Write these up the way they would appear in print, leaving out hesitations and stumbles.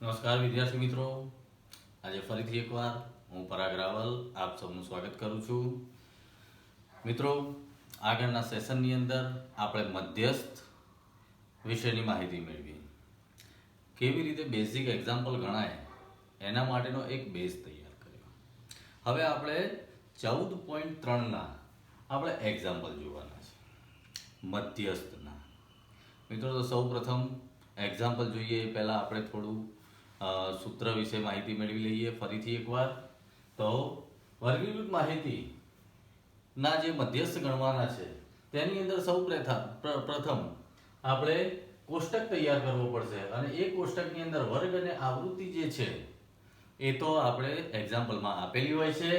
નમસ્કાર વિદ્યાર્થી મિત્રો, આજે ફરીથી એકવાર હું પરાગ રાવલ આપ સૌનું સ્વાગત કરું છું. મિત્રો, આગળના સેશનની અંદર આપણે મધ્યસ્થ વિશેની માહિતી મેળવી. કેવી રીતે બેઝિક એક્ઝામ્પલ ગણાય એના માટેનો એક બેઝ તૈયાર કર્યો. હવે આપણે 14.3ના આપણે એક્ઝામ્પલ જોવાના છે મધ્યસ્થના. મિત્રો, તો સૌ પ્રથમ એક્ઝામ્પલ જોઈએ એ પહેલાં આપણે થોડું સૂત્ર વિશે માહિતી મેળવી લઈએ ફરીથી એકવાર. તો વર્ગીકૃત માહિતીના જે મધ્યસ્થ ગણવાના છે તેની અંદર સૌ પ્રથમ આપણે કોષ્ટક તૈયાર કરવો પડશે અને એ કોષ્ટકની અંદર વર્ગ અને આવૃત્તિ જે છે એ તો આપણે એક્ઝામ્પલમાં આપેલી હોય છે.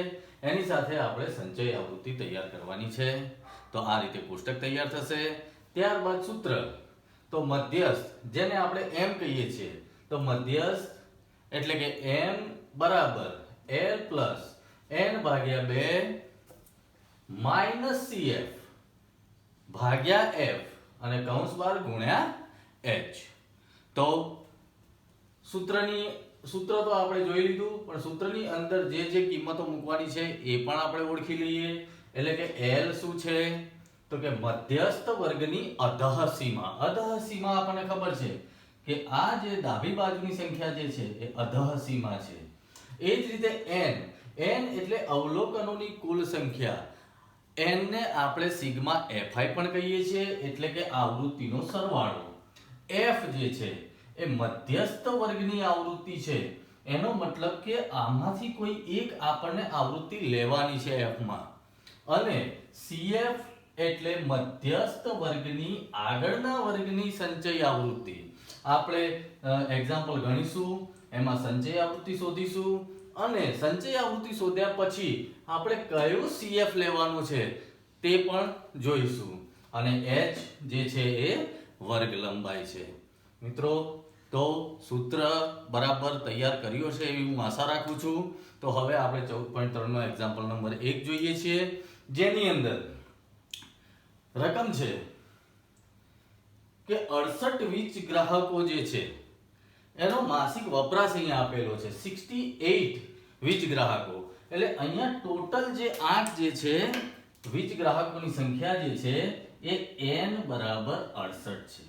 એની સાથે આપણે સંચય આવૃત્તિ તૈયાર કરવાની છે. તો આ રીતે કોષ્ટક તૈયાર થશે. ત્યારબાદ સૂત્ર, તો મધ્યસ્થ જેને આપણે એમ કહીએ છીએ, તો મધ્યસ્થ એટલે કે m બરાબર l પ્લસ n ભાગ્યા 2 માઇનસ cf ભાગ્યા f અને કૌંસ બાર ગુણ્યા h. તો સૂત્ર તો આપણે જોઈ લીધું, પણ સૂત્રની અંદર જે કિંમતો મૂકવાની છે એ પણ આપણે ઓળખી લઈએ. એટલે કે l શું છે, તો કે મધ્યસ્થ વર્ગની અધઃ સીમા. અધઃ સીમા આપણને ખબર છે કે આ જે ડાબી બાજુની સંખ્યા જે છે એ અધઃ સીમા છે. એ જ રીતે n એટલે અવલોકનોની કુલ સંખ્યા. n ને આપણે સિગ્મા fi પણ કહીએ છીએ, એટલે કે આવૃત્તિનો સરવાળો. f જે છે એ મધ્યસ્થ વર્ગની આવૃત્તિ છે. એનો મતલબ કે આમાંથી કોઈ એક આપણને આવૃત્તિ લેવાની છે f માં. અને cf એટલે મધ્યસ્થ વર્ગની આગળના વર્ગની સંચય આવૃત્તિ. આપણે એક્ઝામ્પલ ગણીશું, એમાં સંચય આવૃત્તિ શોધીશું અને સંચય આવૃત્તિ શોધ્યા પછી આપણે કયો cf લેવાનું છે તે પણ જોઈશું. અને h જે છે એ વર્ગ લંબાઈ છે. મિત્રો, તો સૂત્ર બરાબર તૈયાર કર્યો છે એવી હું આશા રાખું છું. તો હવે આપણે 14.3 નો એક્ઝામ્પલ નંબર 1 જોઈએ છીએ, જેની અંદર રકમ છે કે 68 વીજ ગ્રાહકો જે છે એનો માસિક વપરાશ અહીંયા આપેલો છે 68 વીજ ગ્રાહકો. એટલે અહીંયા ટોટલ જે આંક જે છે વીજ ગ્રાહકોની સંખ્યા જે છે એ n બરાબર 68 છે.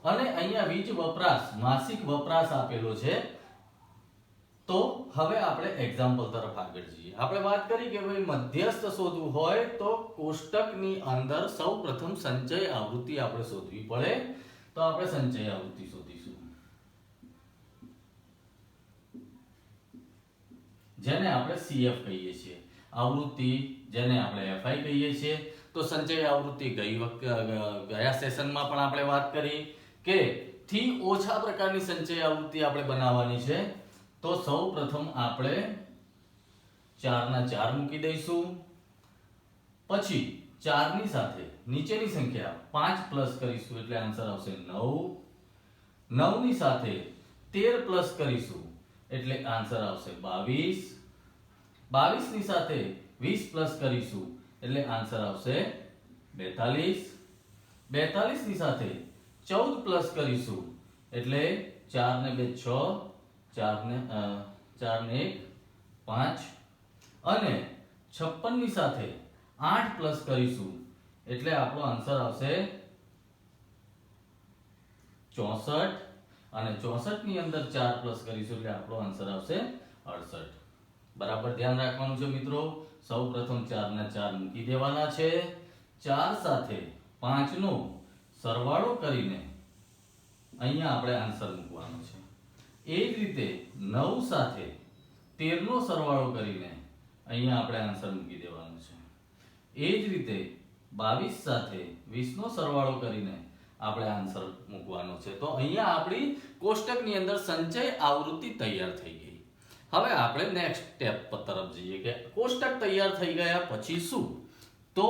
અને અહીંયા વીજ વપરાશ માસિક વપરાશ આપેલો છે. તો હવે આપણે એક્ઝામ્પલ તરફ આગળ જઈએ. આપણે વાત કરી કે ભાઈ મધ્યસ્થ શોધવું હોય તો કોષ્ટકની અંદર સૌપ્રથમ સંચય આવૃત્તિ આપણે શોધવી પડે. તો આપણે સંચય આવૃત્તિ શોધીશું, જેને આપણે cf કહીએ છીએ. આવૃત્તિ જેને આપણે fi કહીએ છીએ. તો સંચય આવૃત્તિ ગયા સેશનમાં પણ આપણે વાત કરી કે થી ઓછા પ્રકારની સંચય આવૃત્તિ આપણે બનાવવાની છે. તો સૌ પ્રથમ આપણે 4 ના 4 મૂકી દઈશું. પછી 4 ની સાથે નીચેની સંખ્યા 5 પ્લસ કરીશું એટલે આન્સર આવશે 9. 9 ની સાથે 13 પ્લસ કરીશું એટલે આન્સર આવશે 22. 22 ની સાથે 20 પ્લસ કરીશું એટલે આન્સર આવશે 42. 42 ની સાથે 14 પ્લસ કરીશું એટલે 4 ને 2 6, 4 ને 1 5 અને 56 ની સાથે 8 પ્લસ કરીશું એટલે આપણો આન્સર આવશે 64. અને 64 ની અંદર 4 પ્લસ કરીશું એટલે આપણો આન્સર આવશે 68. બરાબર ધ્યાન રાખવાનું છે મિત્રો. સૌપ્રથમ 4 ના 4 મૂકી દેવાના છે. 4 સાથે 5 નો સરવાળો કરીને અહીંયા આપણે આન્સર મૂકવાનો છે. એ જ રીતે 9 સાથે 13 નો સરવાળો કરીને અહીંયા આપણે આન્સર મૂકી દેવાનો છે. એ જ રીતે 22 સાથે 20 નો સરવાળો કરીને આપણે આન્સર મૂકવાનો છે. તો અહીંયા આપણી કોષ્ટકની અંદર સંચય આવૃત્તિ તૈયાર થઈ ગઈ. હવે આપણે નેક્સ્ટ સ્ટેપ તરફ જઈએ કે કોષ્ટક તૈયાર થઈ ગયા પછી શું. તો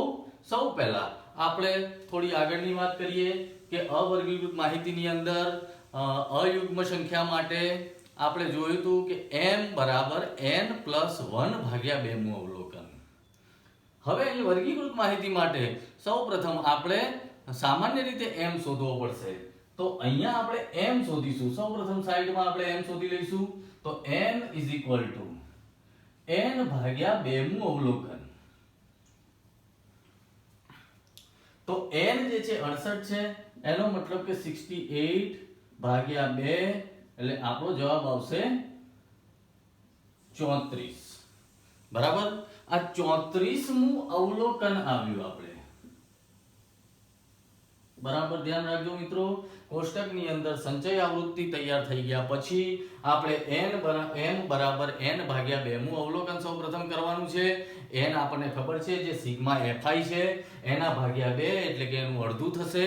સૌ પહેલા આપણે થોડી આગળની વાત કરીએ કે અવર્ગીકૃત માહિતીની અંદર અયુગ્મ સંખ્યા માટે આપણે જોયું હતું કે m બરાબર n પ્લસ 1 ભાગ્યા 2 નું અવલોકન. હવે અહીં વર્ગીકૃત માહિતી માટે સૌપ્રથમ આપણે સામાન્ય રીતે m શોધવો પડશે. તો અહીંયા આપણે m શોધીશું. સૌપ્રથમ સાઈડમાં આપણે m શોધી લઈશું. તો n n ભાગ્યા 2 મું અવલોકન. તો n જે છે 68 છે, એનો મતલબ કે 68 ભાગ્યા 2 એટલે આપણો જવાબ આવશે 34. બરાબર. આ 34 મું અવલોકન આવ્યું આપણે. બરાબર ધ્યાન રાખજો મિત્રો. કોષ્ટકની અંદર સંચય આવૃત્તિ તૈયાર થઈ ગયા પછી આપણે m બરાબર n ભાગ્યા 2 મું અવલોકન સૌપ્રથમ કરવાનું છે. n આપણને ખબર છે જે સિગ્મા fi છે, એના ભાગ્યા 2 એટલે કે એનું અડધું થશે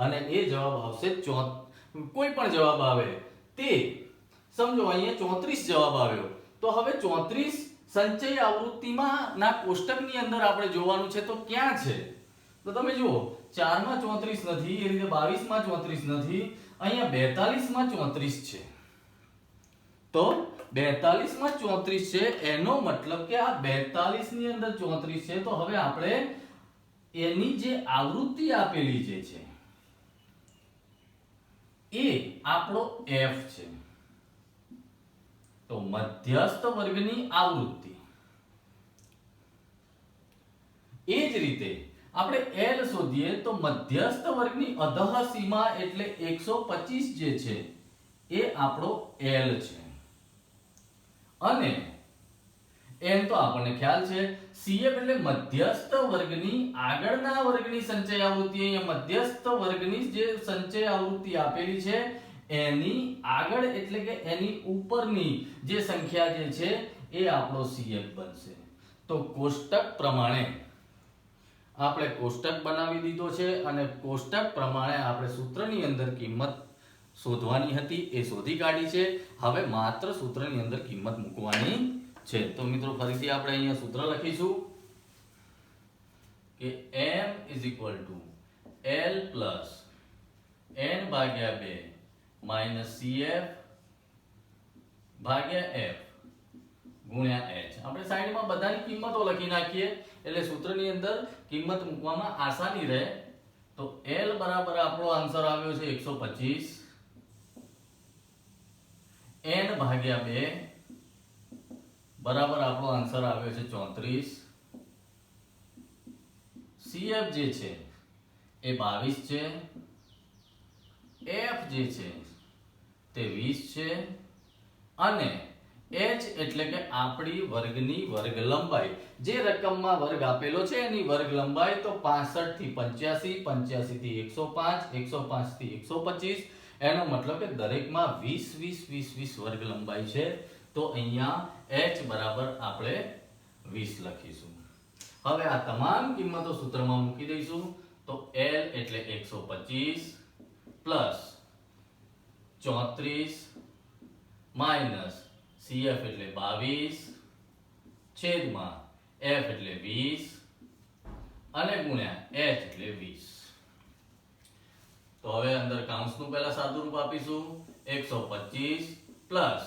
અને એ જવાબ આવશે કોઈ પણ જવાબ આવે તે સમજો અહીંયા 34 જવાબ આવ્યો. તો હવે 34 સંચય આવૃત્તિમાં ના કોષ્ટકની અંદર આપણે જોવાનું છે. તો ક્યાં છે? તો તમે જુઓ 4 માં 34 નથી, એ રીતે 22 માં 34 નથી, અહીંયા 42 માં 34 છે. તો 42 માં 34 છે, એનો મતલબ કે આ 42 ની અંદર 34 છે. તો હવે આપણે એની જે આવૃત્તિ આપેલી જે છે એ આપણો f છે. તો મધ્યસ્થ વર્ગની આવૃત્તિ. એ જ રીતે આપણે L શોધીએ તો મધ્યસ્થ વર્ગની અધઃ સીમા એટલે 125 જે છે એ આપણો L છે. અને n તો આપણને ખ્યાલ છે. CF એટલે મધ્યસ્થ વર્ગની આગળના વર્ગની સંચય આવૃત્તિ. અહીંયા મધ્યસ્થ વર્ગની જે સંચય આવૃત્તિ આપેલી છે એની આગળ એટલે કે એની ઉપરની જે સંખ્યા જે છે એ આપણો CF બનશે. તો કોષ્ટક પ્રમાણે આપણે કોષ્ટક બનાવી દીધો છે અને કોષ્ટક પ્રમાણે આપણે સૂત્રની અંદર કિંમત શોધવાની હતી એ શોધી કાઢી છે. હવે માત્ર સૂત્રની અંદર કિંમત મૂકવાની છે. તો મિત્રો ફરીથી આપણે અહીંયા સૂત્ર લખીશું કે m L plus n ભાગ્યા 2 minus CF ભાગ્યા f ગુણ્યા h. આપણે સાઈડમાં બધાની કિંમતો લખી નાખીએ એટલે સૂત્રની અંદર કિંમત મૂકવામાં આસાની રહે. તો L બરાબર આપણો આન્સર આવ્યો છે 125, n ભાગ્યા 2 બરાબર આપણો આન્સર આવ્યો છે 34, CF જે છે એ 22 છે, f જે છે તે 20 છે અને h એટલે કે આપણી વર્ગની વર્ગ લંબાઈ જે રકમમાં વર્ગ આપેલો છે એની વર્ગ લંબાઈ તો 65 થી 85, 85 થી 105, 105 થી 125. એનો મતલબ કે દરેકમાં 20 20 20 20 વર્ગ લંબાઈ છે. તો અહીંયા h બરાબર આપણે 20 લખીશું. હવે આ તમામ કિંમતો સૂત્રમાં મૂકી દઈશું. તો L એટલે 125 પ્લસ 34 માઈનસ CF એટલે 22 છેદમાં f એટલે 20 અને ગુણ્યા h એટલે 20. તો હવે અંદર કૌંસનું પહેલા સાદું રૂપ આપીશું. 125 પ્લસ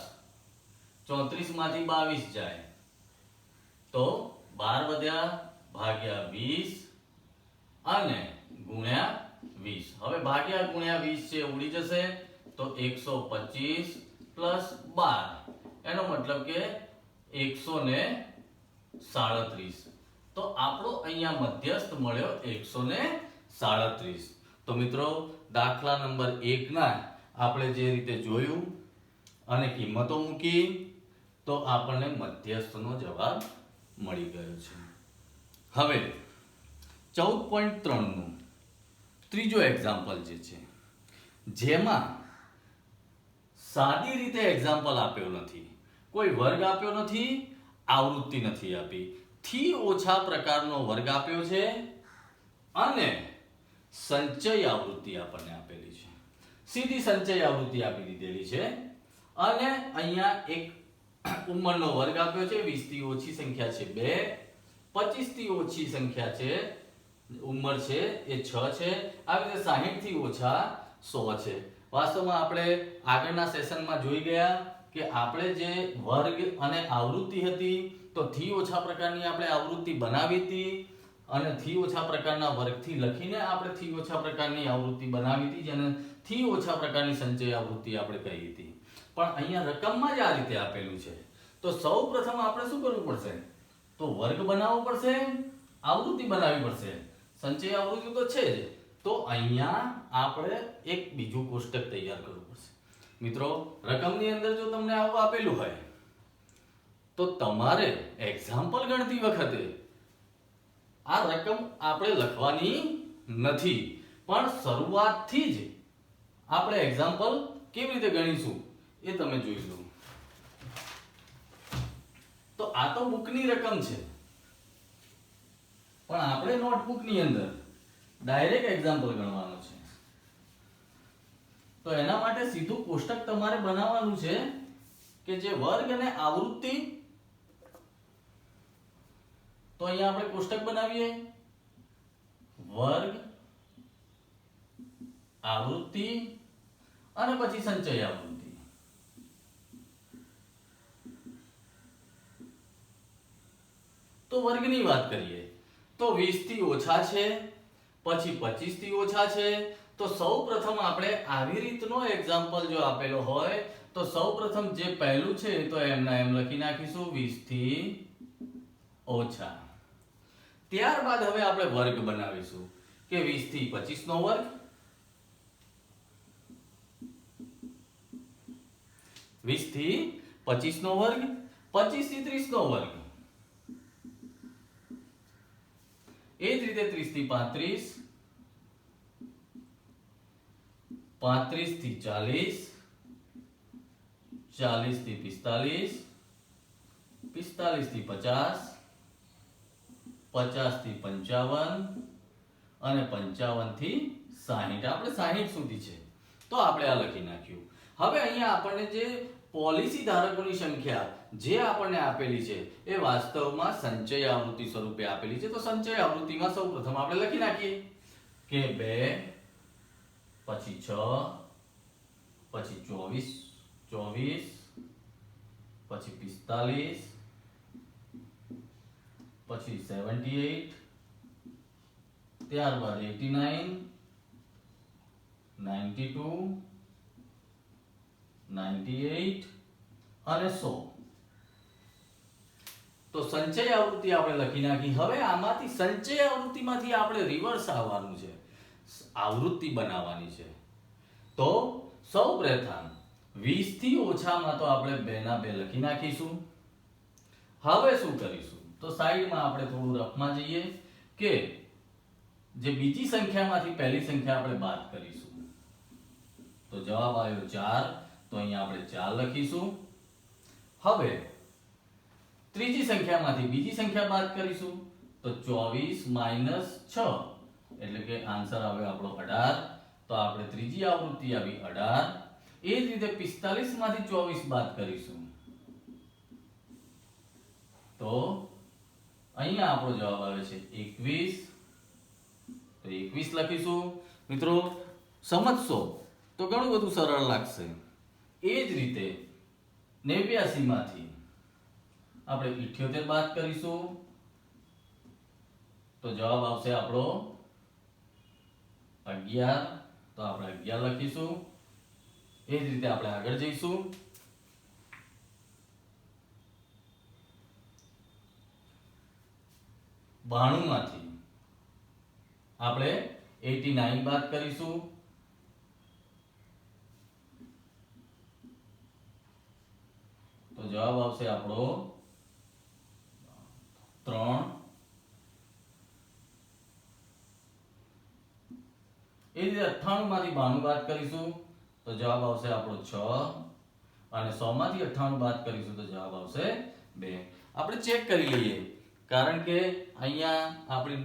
34 માંથી 22 જાય તો 12 વધ્યા ભાગ્યા 20 અને ગુણ્યા 20. હવે ભાગ્યા ગુણ્યા 20 છે ઉડી જશે. તો 125 પ્લસ 12 એનો મતલબ કે 137. તો આપણો અહીંયા મધ્યસ્થ મળ્યો 137. તો મિત્રો દાખલા નંબર 1 ના આપણે જે રીતે જોયું અને કિંમતો મૂકી તો આપણને મધ્યસ્થનો જવાબ મળી ગયો છે. હવે 14.3 નું ત્રીજો એક્ઝામ્પલ જે છે જેમાં સાદી રીતે એક્ઝામ્પલ આપ્યો નથી, કોઈ વર્ગ આપ્યો નથી, આવૃત્તિ નથી આપી, થી ઓછા પ્રકારનો વર્ગ આપ્યો છે અને સંચય આવૃત્તિ આપણને આપેલી છે. સીધી સંચય આવૃત્તિ આપી દીધેલી છે અને અહીંયા એક ઉંમરનો વર્ગ આપ્યો છે. 20 થી ઓછી સંખ્યા છે 2, 25 થી ઓછી સંખ્યા છે ઉંમર છે એ 6 છે. આવી રીતે 60 થી ઓછા 100 છે. વાસ્તવમાં આપણે આગળના સેશનમાં જોઈ ગયા કે આપણે જે વર્ગ અને આવૃત્તિ હતી તો થી ઓછા પ્રકારની આપણે આવૃત્તિ બનાવી હતી અને થી ઓછા પ્રકારના વર્ગથી લખીને આપણે થી ઓછા પ્રકારની આવૃત્તિ બનાવી હતી, જેને થી ઓછા પ્રકારની સંચય આવૃત્તિ આપણે કહી હતી. પણ અહીંયા રકમમાં જ આ રીતે આપેલું છે. તો સૌપ્રથમ આપણે શું કરવું પડશે? તો વર્ગ બનાવવો પડશે, આવૃત્તિ બનાવવી પડશે. સંચય આવૃત્તિ તો છે જ, તો અહીંયા આપણે એક બીજું કોષ્ટક તૈયાર કરવું પડશે. મિત્રો, રકમની અંદર જો તમને આવું આપેલું હોય તો તમારે એક્ઝામ્પલ ગણતી વખતે આ રકમ આપણે લખવાની નથી, પણ શરૂઆતથી જ આપણે એક્ઝામ્પલ કેવી રીતે ગણીશું એ તમે જોઈ લો. તો આ તો બુકની રકમ છે, પણ આપણે નોટબુકની અંદર ડાયરેક્ટ એક્ઝામ્પલ ગણવાનું છે. તો એના માટે સીધું કોષ્ટક તમારે બનાવવાનું છે કે જે વર્ગ અને આવૃત્તિ. તો અહીંયા આપણે કોષ્ટક બનાવીએ, વર્ગ, આવૃત્તિ અને પછી સંચય આવૃત્તિ. તો વર્ગની વાત કરીએ તો 20 થી ઓછા છે, પછી 25 થી ઓછા છે. તો સૌપ્રથમ આપણે આવી રીતનો એક્ઝામ્પલ જો આપેલો હોય તો સૌપ્રથમ જે પહેલું છે તો એમના એમ લખી નાખીશું 20 થી ઓછા. ત્યારબાદ હવે આપણે વર્ગ બનાવીશું કે 20 થી 25 નો વર્ગ, 20 થી 25 નો વર્ગ, 25 થી 30 નો વર્ગ, એ જ રીતે 30 થી 35, 35 થી 40, 40 થી 45, 45 થી 50, 50 થી 55 અને 55 થી 60. આપણે 60 સુધી છે તો આપણે આ લખી નાખ્યું. હવે અહીંયા આપણને જે પોલિસી ધારકોની સંખ્યા જે આપણને આપેલી છે એ વાસ્તવમાં સંચય આવૃત્તિ સ્વરૂપે આપેલી છે. તો સંચય આવૃત્તિમાં સૌપ્રથમ આપણે લખી નાખીએ કે 2, પછી 6, પછી 24, પછી 45, પછી 78, ત્યારબાદ 89, 92, 98 અને 100. તો સંચય આવૃત્તિ આપણે લખી નાખી. હવે આમાંથી સંચય આવૃત્તિમાંથી આપણે રિવર્સ આવવાનું છે, આવૃત્તિ બનાવવાની છે. તો સૌપ્રથમ 20 થી ઓછામાં તો આપણે 2 ના 2 લખી નાખીશું. હવે શું કરીશું? તો સાઈડમાં આપણે થોડું રફમાં જઈએ કે જે બીજી સંખ્યામાંથી પહેલી સંખ્યા આપણે બાદ કરીશું. તો જવાબ આવ્યો 4, તો અહીંયા આપણે 4 લખીશું. હવે ત્રીજી સંખ્યામાંથી બીજી સંખ્યા બાદ કરીશું તો 24 - 6 એટલે કે આન્સર આવે આપણો 18. તો આપણે ત્રીજી આવૃત્તિ આવી 18. એ જ રીતે 45 માંથી 24 બાદ કરીશું તો અહીંયા આપણો જવાબ આવે છે 21. તો 21 લખીશું. મિત્રો સમજશો તો ઘણું બધું સરળ લાગશે. એ જ રીતે 89 માંથી આપણે 78 બાદ કરીશું તો જવાબ આવશે આપણો 11. તો આપણે 11 લખીશું. એ જ રીતે આપણે આગળ જઈશું. 92 માંથી આપણે 89 બાદ કરીશું તો જવાબ આવશે આપણો 3. એ રીતે 98 માંથી 92 બાદ કરીશું તો જવાબ આવશે આપણો 6 અને 100 માંથી 98 બાદ કરીશું તો જવાબ આવશે 2. આપણે ચેક કરી લઈએ કારણ કે અહીંયા આપણી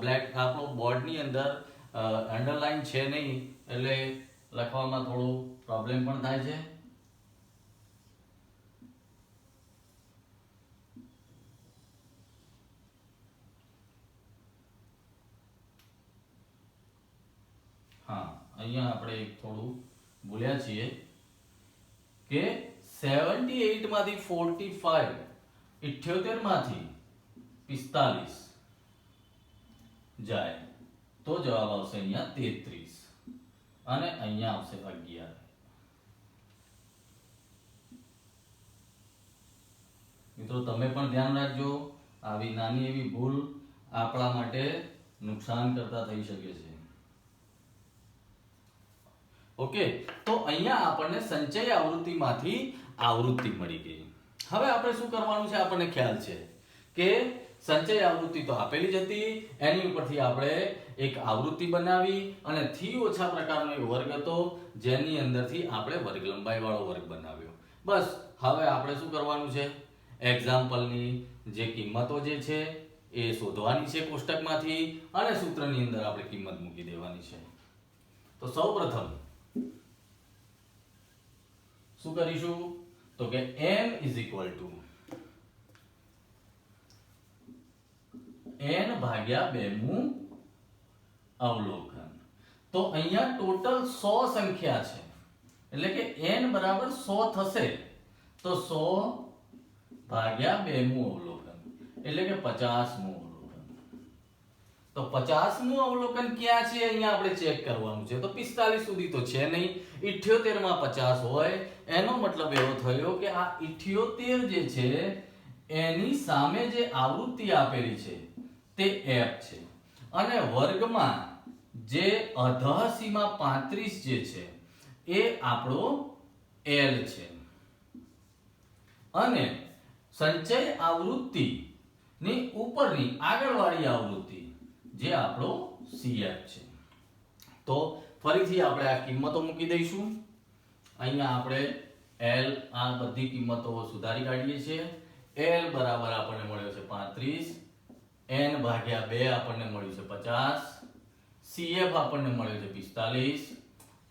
બ્લેક આપણો બોર્ડની અંદર અંડરલાઈન છે નહીં એટલે લખવામાં થોડું પ્રોબ્લેમ પણ થાય છે. હા, અહીંયા આપણે થોડું ભૂલ્યા છીએ કે 78 માંથી 45, 78 માંથી 45 જાય તો જવાબ આવશે અહીંયા 33 અને અહીંયા આવશે 11. મિત્રો તમે પણ ધ્યાન રાખજો, આવી નાની એવી ભૂલ આપણા માટે નુકસાન કરતા થઈ શકે છે. ઓકે, તો અહીંયા આપણને સંચય આવૃત્તિમાંથી આવૃત્તિ મળી ગઈ. હવે આપણે શું કરવાનું છે, આપણને ખ્યાલ છે કે સંચય આવૃત્તિ તો આપેલી જ હતી, એની ઉપરથી આપણે એક આવૃત્તિ બનાવી અને થી ઓછા પ્રકારનો એક વર્ગ હતો જેની અંદરથી આપણે વર્ગ લંબાઈ વાળો વર્ગ બનાવ્યો. બસ હવે આપણે શું કરવાનું છે, એક્ઝામ્પલની જે કિંમતો જે છે એ શોધવાની છે કોષ્ટકમાંથી અને સૂત્રની અંદર આપણે કિંમત મૂકી દેવાની છે. તો સૌપ્રથમ શું કરીશું તો કે m = n ભાગ્યા 2 મું અવલોકન. તો અહીંયા ટોટલ 100 સંખ્યા છે એટલે કે n બરાબર 100 થશે તો 100 ભાગ્યા 2 મું અવલોકન એટલે કે 50 મું અવલોકન. તો 50 મું અવલોકન ક્યાં છે અહીંયા આપણે ચેક કરવાનું છે. તો 45 સુધી તો છે નહીં, 78 માં 50 હોય એનો મતલબ એવો થયો કે આ 78 જે છે એની સામે જે આવૃત્તિ આપેલી છે તે f છે અને વર્ગમાં જે અધઃ સીમા 35 જે છે એ આપણો l છે અને સંચય આવૃત્તિ ની ઉપરની આગળવાળી આવૃત્તિ જે આપણો cf છે. તો ફરીથી આપણે આ કિંમતો મૂકી દઈશું. અહીંયા આપણે l આ બધી કિંમતો સુધારી કાઢીએ છીએ. l બરાબર આપણને મળ્યો છે 35, n ભાગ્યા 2 આપણને મળ્યું છે 50, cf આપણને મળ્યો છે 45,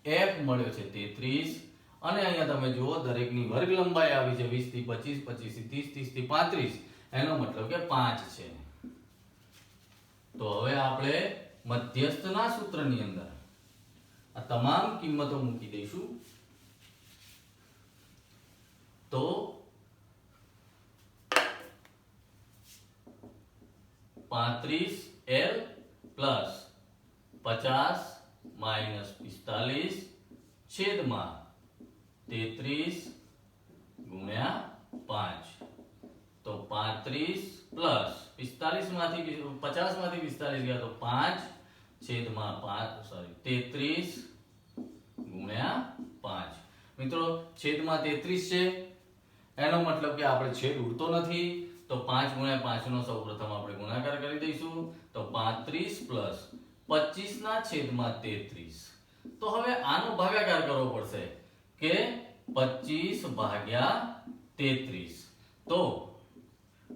f મળ્યો છે 33 અને અહીંયા તમે જુઓ દરેકની વર્ગ લંબાઈ આવી છે 20 થી 25, 25 થી 30, 30 થી 35, એનો મતલબ કે 5 છે. તો હવે આપણે મધ્યસ્થના સૂત્રની અંદર આ તમામ કિંમતો મૂકી દઈશું. તો 35l પ્લસ 50 માઇનસ 45 છેદમાં 33 ગુણ્યા 5. તો 35 પ્લસ 45 માંથી 50 માંથી 45 ગયા તો 5 છેદમાં 33 ગુણ્યા 5. મિત્રો છેદમાં 33 છે એનો મતલબ કે આપણે છેદ ઉડતો નથી તો 5 ગુણ્યા 5 નો સૌપ્રથમ આપણે ગુણાકાર કરી દઈશું. તો 35 પ્લસ 25 ના છેદમાં 33. તો હવે આનો ભાગાકાર કરવો પડશે કે 25 ભાગ્યા 33. તો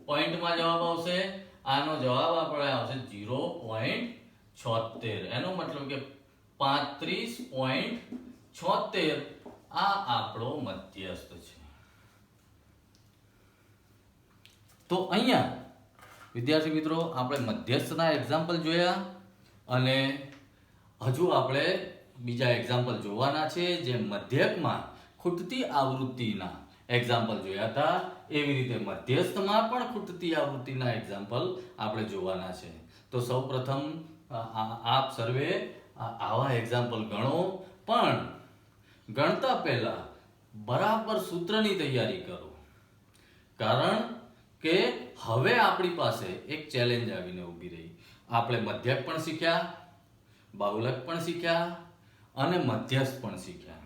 પોઈન્ટમાં જવાબ આવશે, આનો જવાબ આપણે આવશે 0.76. એનો મતલબ કે 35.76 આ આપણો મધ્યસ્થ છે. તો અહીંયા વિદ્યાર્થી મિત્રો આપણે મધ્યસ્થના એક્ઝામ્પલ જોયા અને હજુ આપણે બીજા એક્ઝામ્પલ જોવાના છે જે મધ્યકમાં ખૂટતી આવૃત્તિના એક્ઝામ્પલ જોયા હતા. એવી રીતે મધ્યસ્થમાં પણ ખૂટતી આવૃત્તિના એક્ઝામ્પલ આપણે જોવાના છે. તો સૌપ્રથમ આપ સર્વે આવા એક્ઝામ્પલ ગણો, પણ ગણતા પહેલા બરાબર સૂત્રની તૈયારી કરો. કારણ કે હવે આપણી પાસે એક ચેલેન્જ આવીને ઊભી રહી. આપણે મધ્યક પણ શીખ્યા, બાહુલક પણ શીખ્યા અને મધ્યસ્થ પણ શીખ્યા.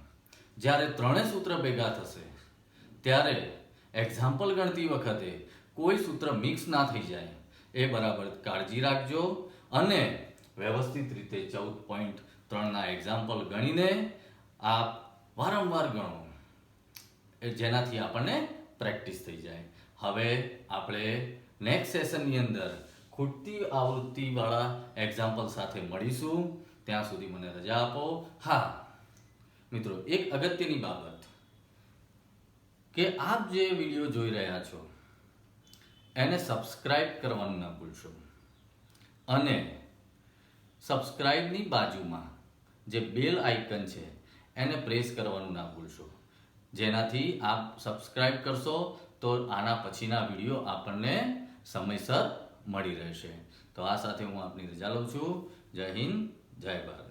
જ્યારે ત્રણેય સૂત્ર ભેગા થશે ત્યારે એક્ઝામ્પલ ગણતી વખતે કોઈ સૂત્ર મિક્સ ના થઈ જાય એ બરાબર કાળજી રાખજો અને વ્યવસ્થિત રીતે 14.3 ના એક્ઝામ્પલ ગણીને આપ વારંવાર ગણો જેનાથી આપણને પ્રેક્ટિસ થઈ જાય. હવે આપણે નેક્સ્ટ સેશનની અંદર ખૂટતી આવૃત્તિ વાળા એક્ઝામ્પલ સાથે મળીશું. ત્યાં સુધી મને રજા આપો. હા મિત્રો, એક અગત્યની બાબત કે આપ જે વિડીયો જોઈ રહ્યા છો એને સબસ્ક્રાઇબ કરવાનું ના ભૂલશો અને સબસ્ક્રાઇબની બાજુમાં જે બેલ આઇકન છે એને પ્રેસ કરવાનું ના ભૂલશો. જેનાથી આપ સબસ્ક્રાઇબ કરશો તો આના પછીના વિડીયો આપણને સમયસર મળી રહેશે. તો આ સાથે હું આપની રજા લઉં છું. જય હિન્દ, જય ભારત.